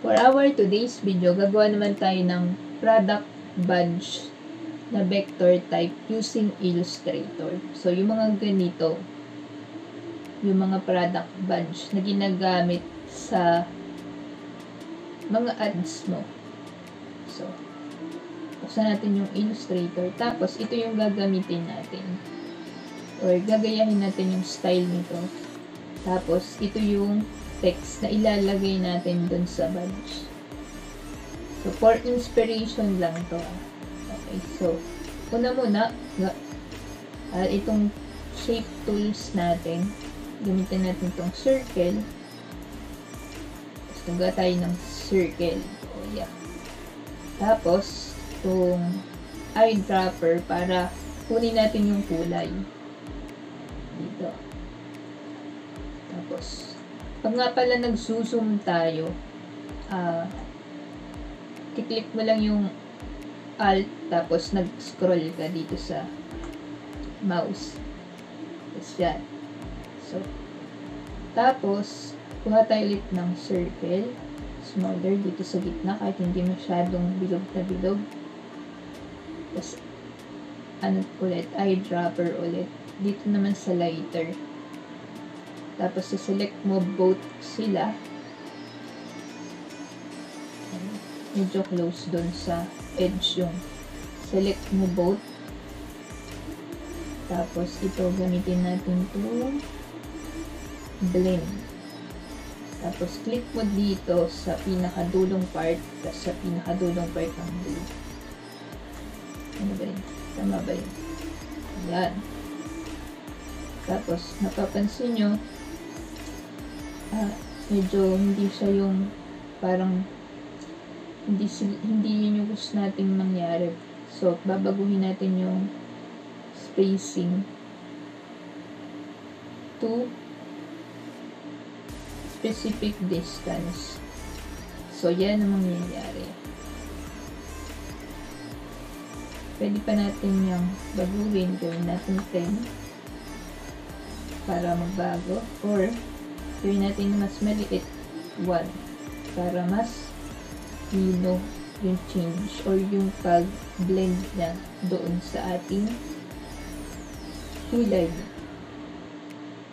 For our today's video, gagawa naman tayo ng product badge na vector type using Illustrator. So, yung mga ganito, yung mga product badge na ginagamit sa mga ads mo. So, buksan natin yung Illustrator. Tapos, ito yung gagamitin natin. Or gagayahin natin yung style nito. Tapos, ito yung text na ilalagay natin dun sa badge. So, for inspiration lang to. Okay, so, una muna, itong shape tools natin, gamitin natin itong circle. Tapos, nagawa tayo ng circle. So, yeah. Tapos, itong eyedropper para kunin natin yung kulay. Dito. Tapos, pag nga pala nagsusum tayo, kiklik mo lang yung Alt, tapos nag-scroll ka dito sa mouse. Tapos yan. So, tapos, kuha tayo ulit ng circle. Smaller dito sa gitna, kahit hindi masyadong bilog na bilog. Tapos, ulit, eyedropper ulit. Dito naman sa lighter. Tapos, select mo both sila. Medyo close dun sa edge yung select mo both. Tapos, ito, gamitin natin to blend. Tapos, click mo dito sa pinakadulong part, tapos sa pinakadulong part ng blue. Ano ba yun? Tama ba yun? Yan. Tapos, napapansin nyo, medyo hindi siya yung parang hindi yun yung gusto nating mangyari. So, babaguhin natin yung spacing to specific distance. So, yan ang mangyayari. Pwede pa natin yung baguhin. Gawin natin 10 para magbago. Or, gawin natin mas maliit 1 para mas lino yung change or yung pag-blend na doon sa ating kulay.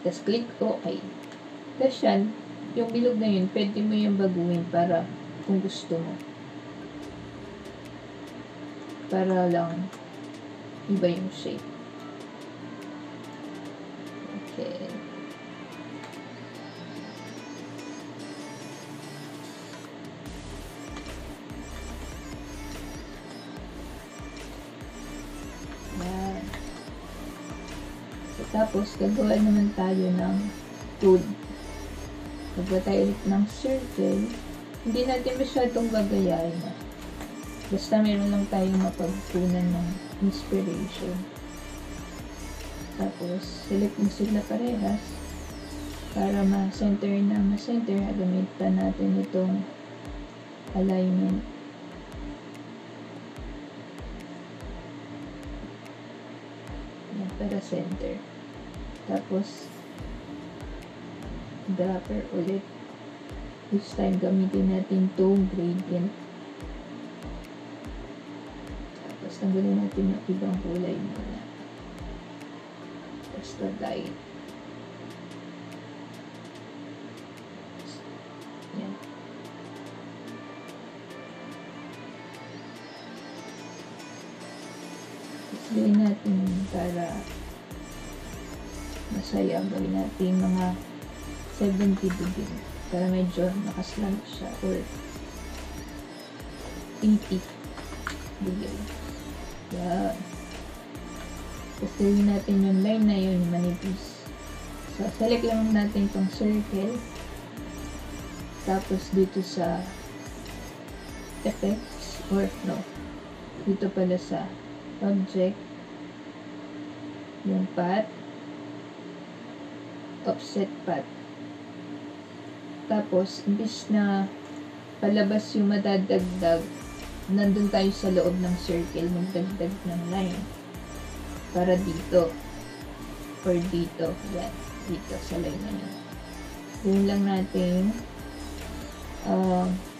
Tapos, click OK. Tapos yan, yung bilog na yun, pwede mo yung baguhin para kung gusto mo. Para lang iba yung shape. Okay. Yan. So, tapos, gagawa naman tayo ng tool. Gagawa tayo ulit ng circle. Hindi natin masyadong gagayahin. Basta meron lang tayong mapagpunan ng inspiration. Tapos, select mo sila parehas para ma-center na ma-center. Gamitan natin itong alignment. Yan, para center. Tapos, dropper ulit. This time, gamitin natin itong gradient. Tapos, tanggalin natin yung ibang kulay muna. Tapos, light. Yan. Tapos, gawin natin para masaya. Gawin natin mga 70 degree para medyo nakaslant siya or 80 degree. Yan. Tapos gawin natin yung line na yun manipis. So, select lang natin itong circle. Tapos dito sa effects or no. Dito pala sa object. Yung path. Offset path. Tapos, imbis na palabas yung madadagdag, nandun tayo sa loob ng circle, magdagdag ng line. Para dito. Or dito. Yan. Dito sa line na yun. Yun lang natin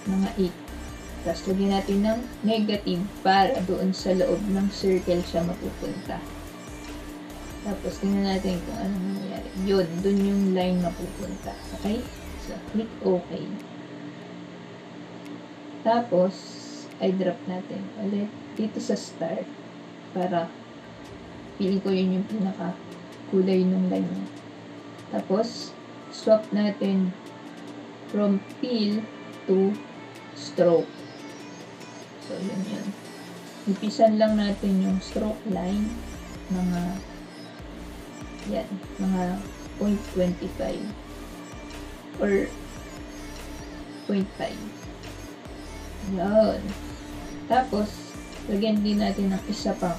mga 8. Tapos lagyan natin ng negative para doon sa loob ng circle siya mapupunta. Tapos tingnan natin kung ano nangyayari. Yun, doon yung line mapupunta. Okay? So, click OK. Tapos, i-drop natin ulit dito sa start para pili ko yun yung pinaka kulay ng line niya. Tapos, swap natin from fill to stroke. So, yun. Ipisan lang natin yung stroke line mga 0.25 or 0.5. Yan. Tapos, lagyan din natin ng isa pang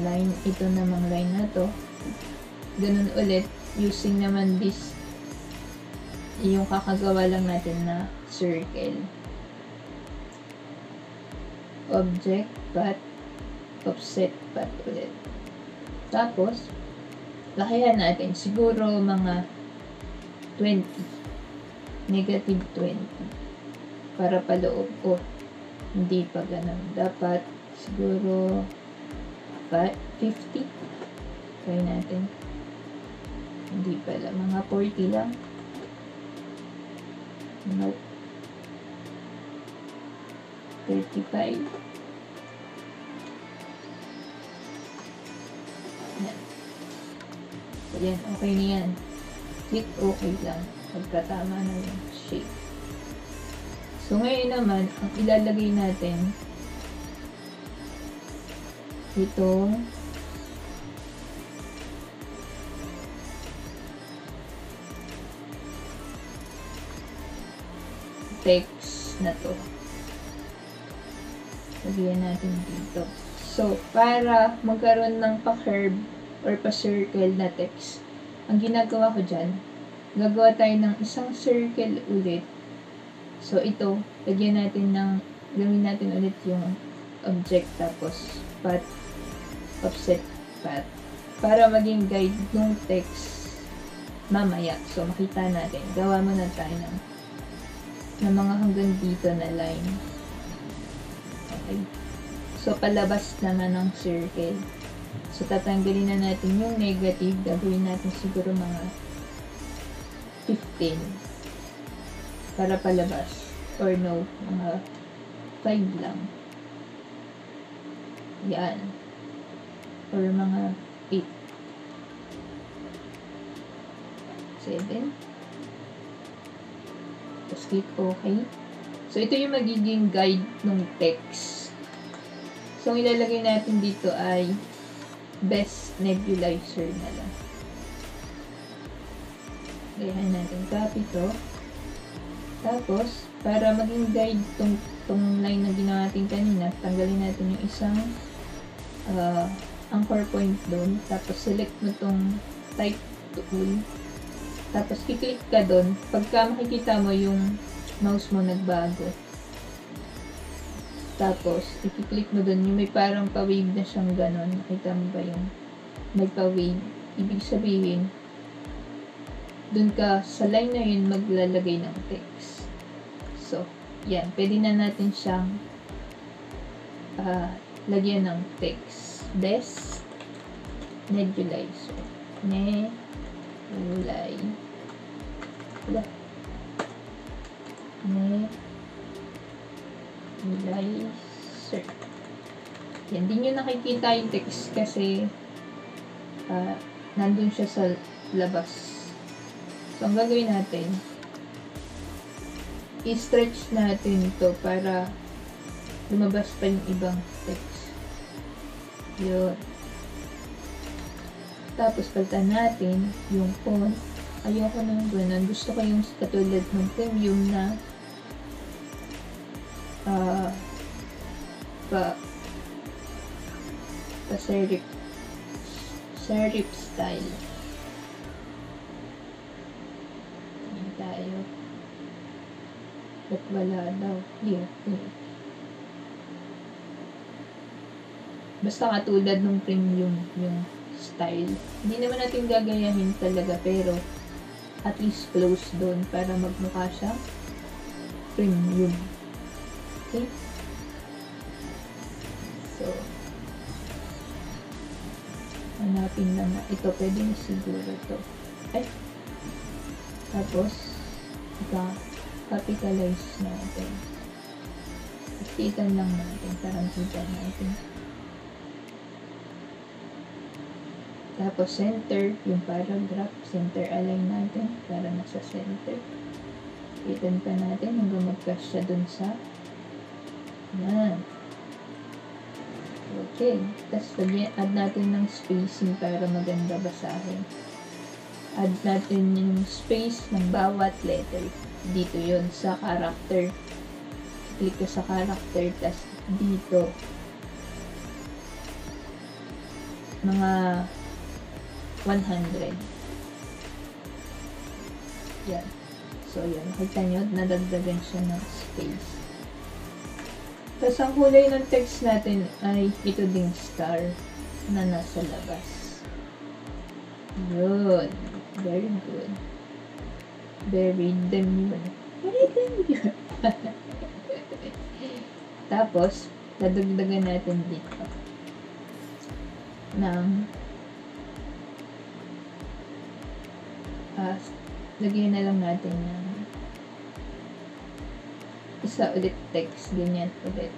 line. Ito namang line na to. Ganun ulit. Using naman this, yung kakagawa lang natin na circle. Object, path, offset, path ulit. Tapos, lakihan natin. Siguro mga 20. Negative 20. Para paloob. Hindi pa ganun. Dapat, siguro, 50. Try natin. Hindi pala. Mga 40 lang. Nope. 35. Yan. So, yan. Okay na yan. Click okay lang. Pagkatama na yung shape. So, ngayon naman, ang ilalagay natin itong text na to. Lagyan natin dito. So, para magkaroon ng pa-curve or pa-circle na text, ang ginagawa ko dyan, gagawa tayo ng isang circle ulit. So, ito, gawin natin ulit yung object, tapos path, offset, path, para maging guide ng text mamaya. So, makita natin. Gawa muna tayo ng mga hanggang dito na line. Okay. So, palabas naman ng circle. So, tatanggalin na natin yung negative. Gagawin natin siguro mga 15 para palabas. Or no, mga 5 lang. Yan. Or mga 8. 7. Tapos click OK. So, ito yung magiging guide ng text. So, ang ilalagay natin dito ay best nebulizer na lang. Gayahin natin. Copy to. Tapos, para maging guide tong line na ginawa natin kanina, tanggalin natin yung isang anchor point doon. Tapos, select mo tong type tool. Tapos, kiklik ka doon. Pagka makikita mo yung mouse mo nagbago. Tapos, i-click mo doon. Yung may parang pa-wave na siyang ganon. Nakita mo ba yung may pa-wave? Ibig sabihin, doon ka sa line na yun maglalagay ng text. So, yan. Pwede na natin siyang lagyan ng text. Best nebulizer. Nebulizer. Yan, di nyo nakikita yung text kasi nandun siya sa labas. So, ang gagawin natin, i-stretch natin ito para lumabas pa yung ibang text. Yun. Tapos, palitan natin yung font. Ayoko nang ganun. Gusto ko yung katulad ng premium na serif style. Ayan tayo. Ba't wala daw? Here. Basta katulad ng premium yung style. Hindi naman natin gagayahin talaga, pero at least close doon para magmukha siyang premium. Okay? So, hanapin lang na ito. Pwede na siguro ito. Ay! Tapos, capitalize natin. Ikitan lang natin. Parang kita natin. Tapos, center. Yung paragraph. Center align natin. Para nasa center. Ikitan pa natin hanggang magkasya dun sa yan. Okay. Tapos, add natin ng spacing para maganda basahin. Add natin yung space ng bawat letter. Dito yon sa character. Click ka sa character. Tapos, dito. Mga 100. Yan. So, yan. Nakita nyo, nadagdagan siya ng space. Tapos, ang kulay ng text natin ay ito ding star na nasa labas. Good. Very good. Very demure. Very demure. Tapos, dadagdagan natin dito ng lagyan na lang natin ng isa ulit text, ganyan ulit.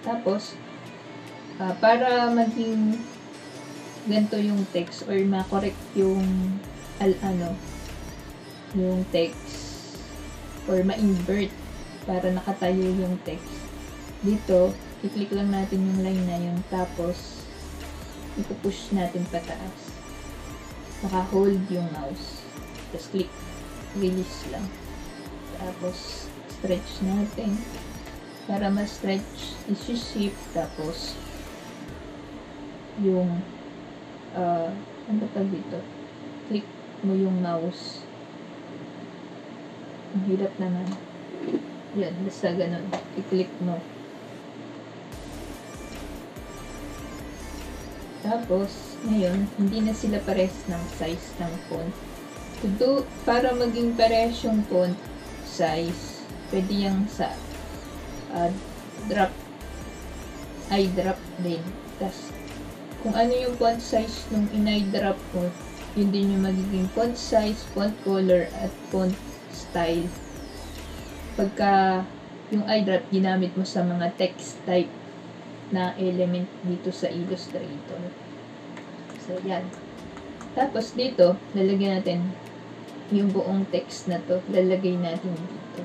Tapos, para maging ganito yung text or ma-correct yung yung text or ma-invert para nakatayo yung text. Dito, i-click lang natin yung line na yun, tapos ipupush natin pataas. Naka-hold yung mouse. Tapos click, release lang. Tapos, stretch natin. Para ma-stretch, isi-shift, tapos yung ano pa dito? Click mo yung mouse. Ang hirap naman. Yan, basta ganun. I-click mo. Tapos, ngayon, hindi na sila pares ng size ng font. Para maging pares yung font size, pwede yung sa drop din. Tapos, kung ano yung font size nung in-drop mo, yun din yung magiging font size, font color, at font style. Pagka yung eyedrop ginamit mo sa mga text type na element dito sa Illustrator. So, yan. Tapos, dito, lalagyan natin yung buong text na to. Lalagay natin dito.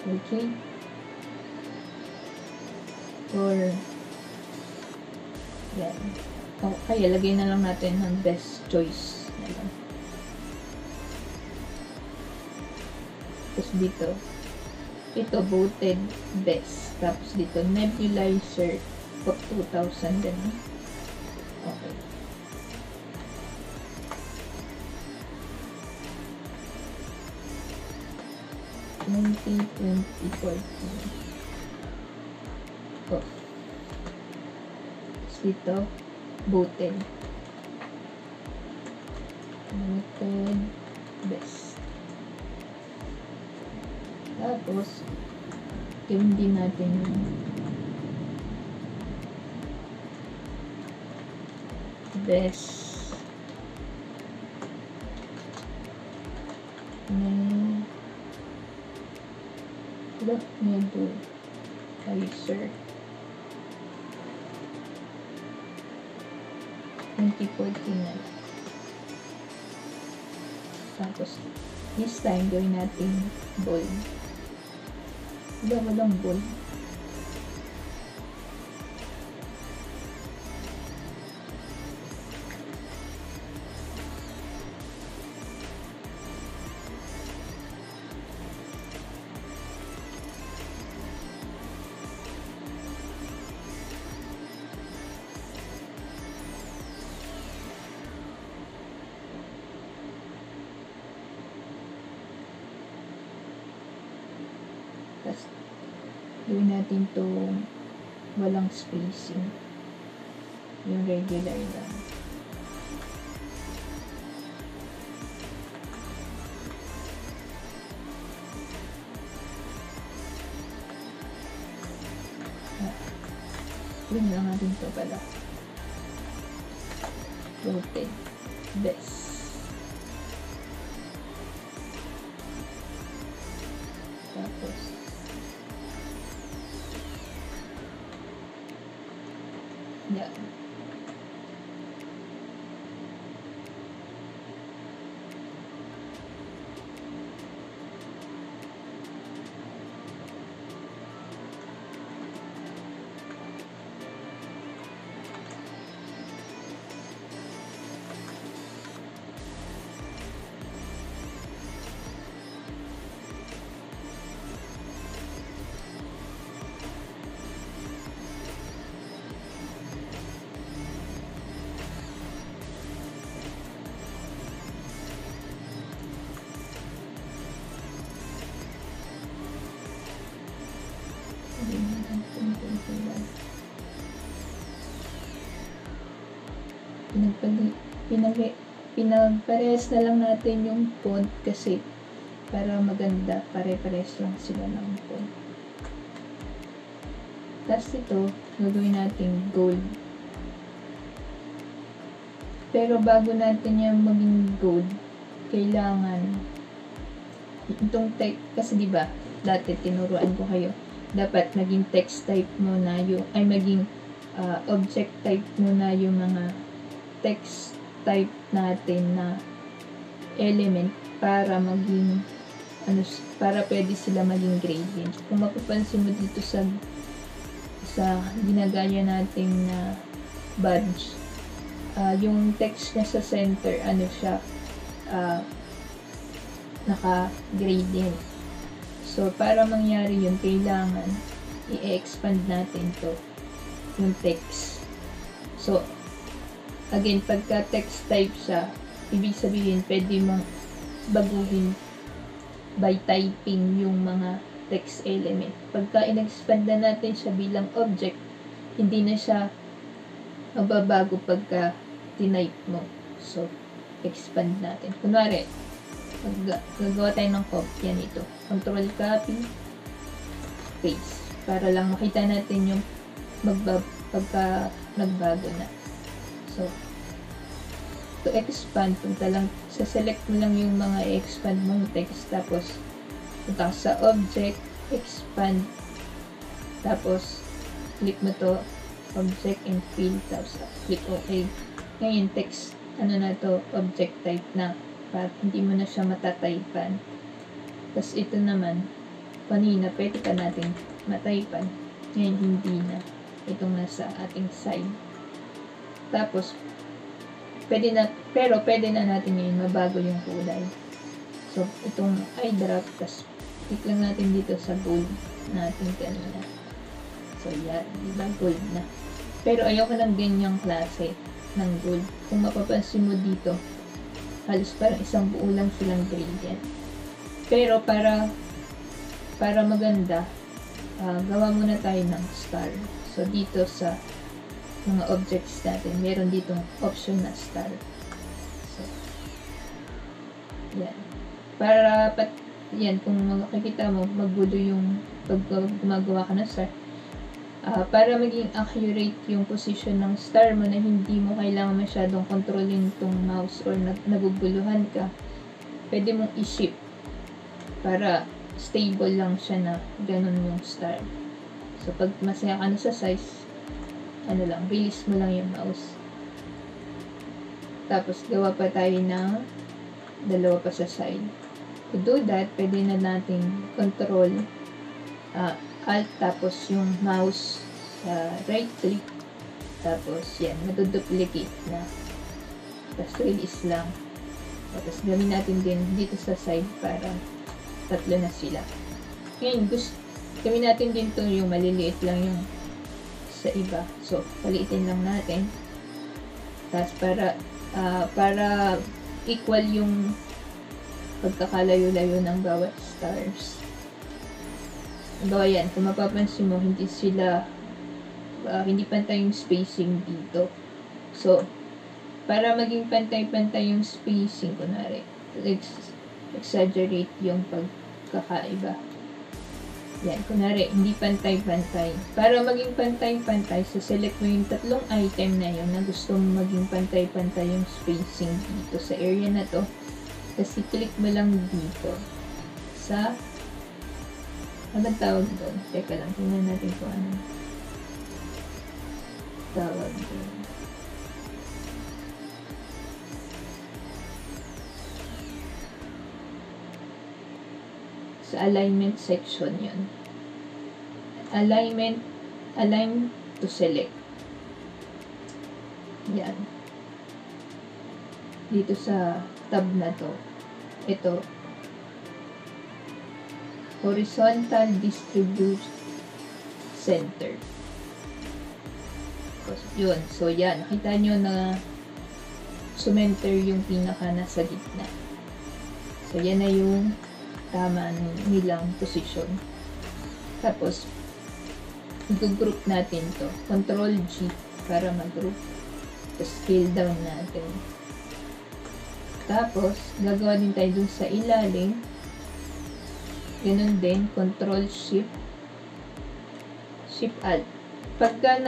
Okay? Or, yan. O, kaya, lagay na lang natin ng best choice na lang. Tapos dito, ito, voted best. Tapos dito, nebulizer of 2000 din. Okay. Oh. Dito, voted best. Tapos, gawin din natin yung best nebulizer 2014 na. Tapos, this time, gawin natin bold. Walang bold. Gawin natin to walang spacing. Yung regular lang. Yun lang natin to pala. Rotate. Best. Tapos yan. Pinagparehas na lang natin yung font kasi para maganda, pare-pares lang sila ng font. Tapos ito, gagawin natin gold. Pero bago natin yung maging gold, kailangan itong text, kasi diba, dati tinuruan ko kayo, dapat maging text type muna yung, ay maging object type muna yung mga text type natin na element para maging para pwede sila maging gradient. Kung mapapansin mo dito sa ginagaya nating na badge, yung text niya sa center, siya, naka-gradient. So, para mangyari yun, kailangan i-expand natin to, yung text. So, again, pagka text type siya, ibig sabihin, pwede mong baguhin by typing yung mga text element. Pagka in-expand na natin siya bilang object, hindi na siya mababago pagka tinype mo. So, expand natin. Kunwari, gagawa tayo ng copy nito. Control copy, paste. Para lang makita natin yung pagka nagbago na. So, to expand, punta lang, select mo lang yung mga i-expand mong text, tapos punta sa object, expand, tapos click mo to, object and fill, tapos click OK. Ngayon, text, na to, object type na, para hindi mo na siya matatypan. Tapos ito naman, kanina, pwede pa natin matypan, ngayon hindi na, itong nasa ating side. Tapos, pwede na natin ngayon mabago yung kulay. So, itong eyedrop, tapos click lang natin dito sa gold natin kanina. So, yan, diba? Gold na. Pero ayoko ng ganyang klase ng gold. Kung mapapansin mo dito, halos parang isang buo lang silang gradient. Pero para maganda, gawa muna tayo ng star. So, dito sa mga objects natin, meron ditong option na star. So, yan. Yan, kung makikita mo, magbudo yung pag gumagawa ka ng star. Para maging accurate yung position ng star mo na hindi mo kailangan masyadong kontrolin tong mouse or naguguluhan ka, pwede mong i-shift para stable lang siya na ganun yung star. So, pag masaya ka na sa size, release mo lang yung mouse. Tapos, gawa pa tayo ng dalawa pa sa side. To do that, pwede na natin control, alt, tapos yung mouse, right click, tapos yan, maduduplicate na. Tapos, release lang. Tapos, gawin natin din dito sa side para tatlo na sila. Ngayon, gawin natin din to yung maliliit lang yung sa iba. So, paliitin lang natin. Tapos, para equal yung pagkakalayo-layo ng bawat stars. yan, kung mapapansin mo, hindi sila, hindi pantay yung spacing dito. So, para maging pantay-pantay yung spacing, kunwari, exaggerate yung pagkakaiba. Yan, kunwari, hindi pantay-pantay. Para maging pantay-pantay, so select mo yung tatlong item na yun na gusto mo maging pantay-pantay yung spacing dito sa area na to. Kasi click mo lang dito sa, ano tawag doon? Teka lang, tingnan natin kung ano tawag doon. Sa alignment section yun. Align to select. Yan. Dito sa tab na to. Ito. Horizontal distribute center. Yun. So, yan. Nakita nyo na sumenter yung pinaka nasa gitna. So, yan na yung tama nilang position. Tapos, i-group natin to. Control G para mag-group. Tapos, scale down natin. Tapos, gagawa din tayo dun sa ilalim. Ganun din. Control Shift. Shift Alt. Pagka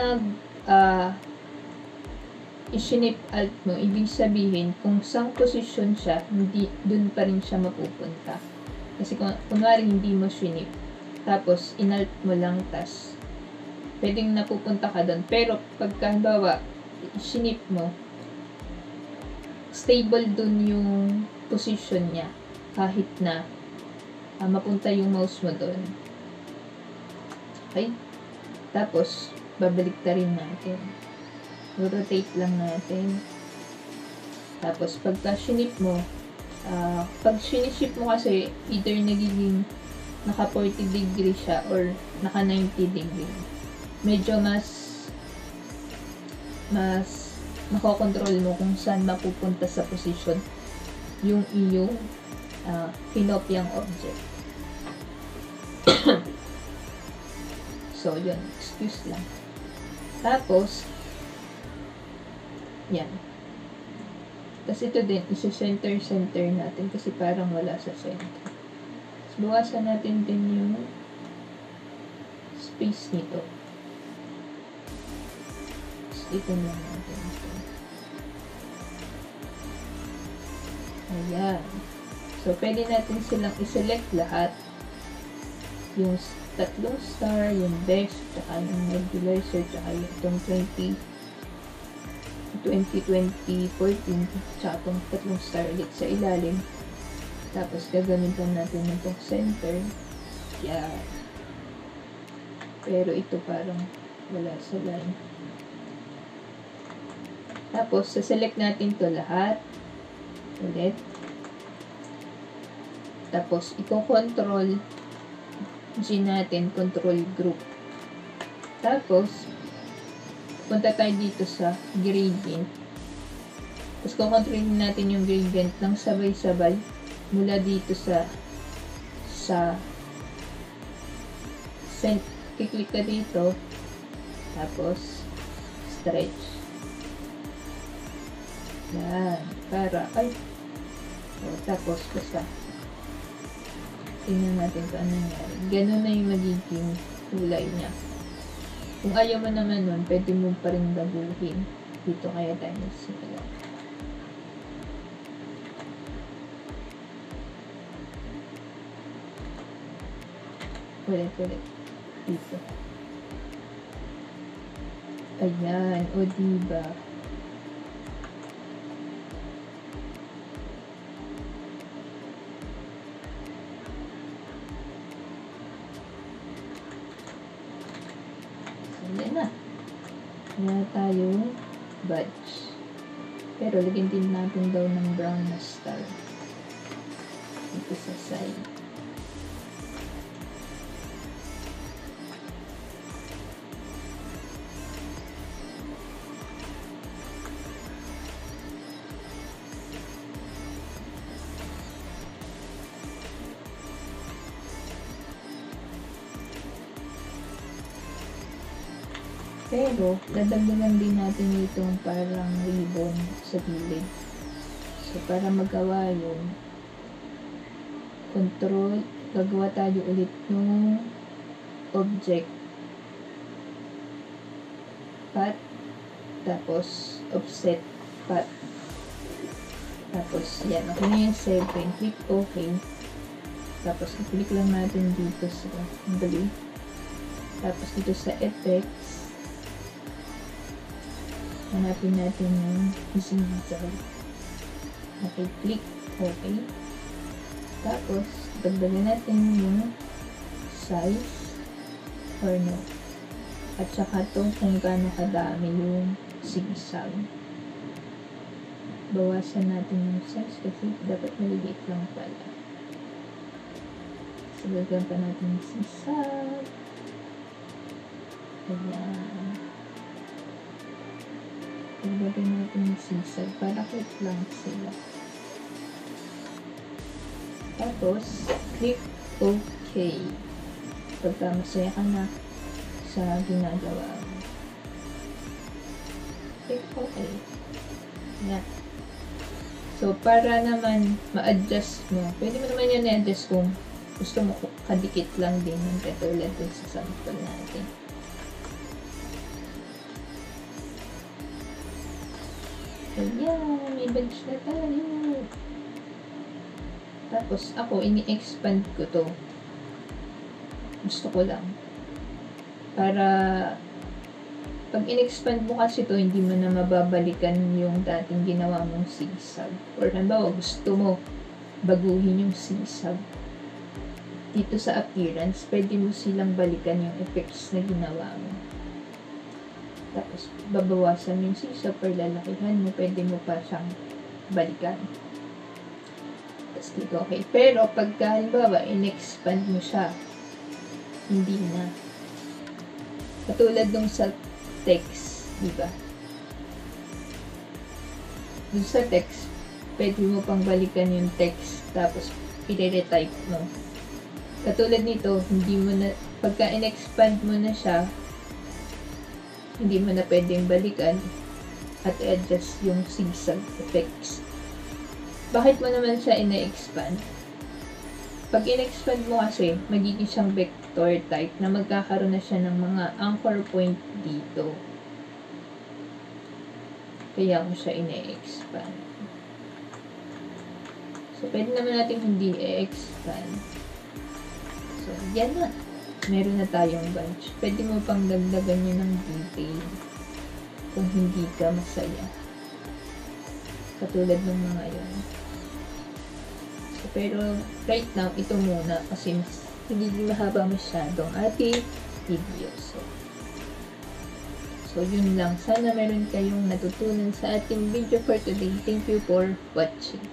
i-shift Alt mo, ibig sabihin, kung saan position siya, hindi, dun pa rin siya mapupunta. Kasi kunwari hindi mo shinip, tapos inalt mo lang, tas pwedeng napupunta ka doon. Pero pagka halimbawa, shinip mo, stable doon yung position niya kahit na mapunta yung mouse mo doon. Okay? Tapos, babalik ta rin natin. Rotate lang natin. Tapos, pagka shinip mo, pag siniship mo kasi, either nagiging naka 40 degree siya or naka 90 degree. Medyo mas makokontrol mo kung saan mapupunta sa position yung iyong pinopyang object. So, yun. Excuse lang. Tapos, yan. Tapos ito din, isa-center natin kasi parang wala sa center. Tapos bawasan natin din yung space nito. Tapos dito lang natin ito. Ayan. So, pwede natin silang i-select lahat. Yung tatlong star, yung best, tsaka yung nebulizer, tsaka yung itong 2014, tsaka itong tatlong star ulit sa ilalim. Tapos, gagamitan natin itong center. Yan. Pero ito parang wala sa line. Tapos, saselect natin to lahat. Ulit. Tapos, i-control G natin, control group. Tapos, punta tayo dito sa gradient. Tapos, kukontrolin natin yung gradient ng sabay-sabay mula dito sa kiklik ka dito. Tapos, stretch. Yan. Para, tapos, basta. Tingnan natin kung ano nangyari. Ganun na yung magiging kulay niya. Kung ayaw mo naman nun, pwede mo pa rin baguhin. Dito kaya tayo magsimula. Ulit. Dito. Ayan. O diba? Wala tayong badge. Pero lagyan din natin daw ng brown na star. Dito sa side. Pero, dadagdagan din natin itong parang ribbon sa gilid. So, para magawa yun, control, gagawa tayo ulit ng object, path, tapos offset path. Tapos, yan. Okay na yung 7. Click OK. Tapos, i-click lang natin dito sa blue. Tapos, dito sa effects, hanapin natin yung zigzag. Okay, click OK. Tapos, dagdagan natin yung size or no. At saka to kung gaano kadami yung zigzag. Bawasan natin yung size kasi dapat maliliit lang pala. So, lagyan pa natin yung zigzag. Ayan. Lagyan natin yung zigzag para click lang sila. Tapos, click OK. Pagka masaya ka na sa ginagawa mo. Click OK. Yan. So, para naman ma-adjust mo, pwede mo naman yan i-adjust kung gusto mo kadikit lang din ng katulad dun sa sample natin. Ayan, may badge na tayo. Tapos, ako, ini-expand ko to. Gusto ko lang. Para, pag in-expand mo kasi to, hindi mo na mababalikan yung dating ginawa mong zigzag. Or, halimbawa, gusto mo baguhin yung zigzag. Dito sa appearance, pwede mo silang balikan yung effects na ginawa mo. Tapos, babawasan yung zigzag or lalakihan mo, pwede mo pa siyang balikan. Tapos, dito, okay. Pero, pagka, halimbawa, in-expand mo siya, hindi na. Katulad nung sa text, diba? Dun sa text, pwede mo pang balikan yung text, tapos i-retype mo. Katulad nito, hindi mo na, pagka in-expand mo na siya, hindi mo na pwedeng balikan at i-adjust yung zigzag effects. Bakit mo naman siya ina-expand? Pag in-expand mo kasi, magiging siyang vector type na magkakaroon na siya ng mga anchor point dito. Kaya ko siya ina-expand. So, pwede naman natin hindi i-expand. So, yan na. Meron na tayong bunch. Pwede mo pang dagdagan yun ng detail kung hindi ka masaya. Katulad ng mga yun. So, pero, right now, ito muna kasi hindi mahaba masyadong ating video. So, yun lang. Sana meron kayong natutunan sa ating video for today. Thank you for watching.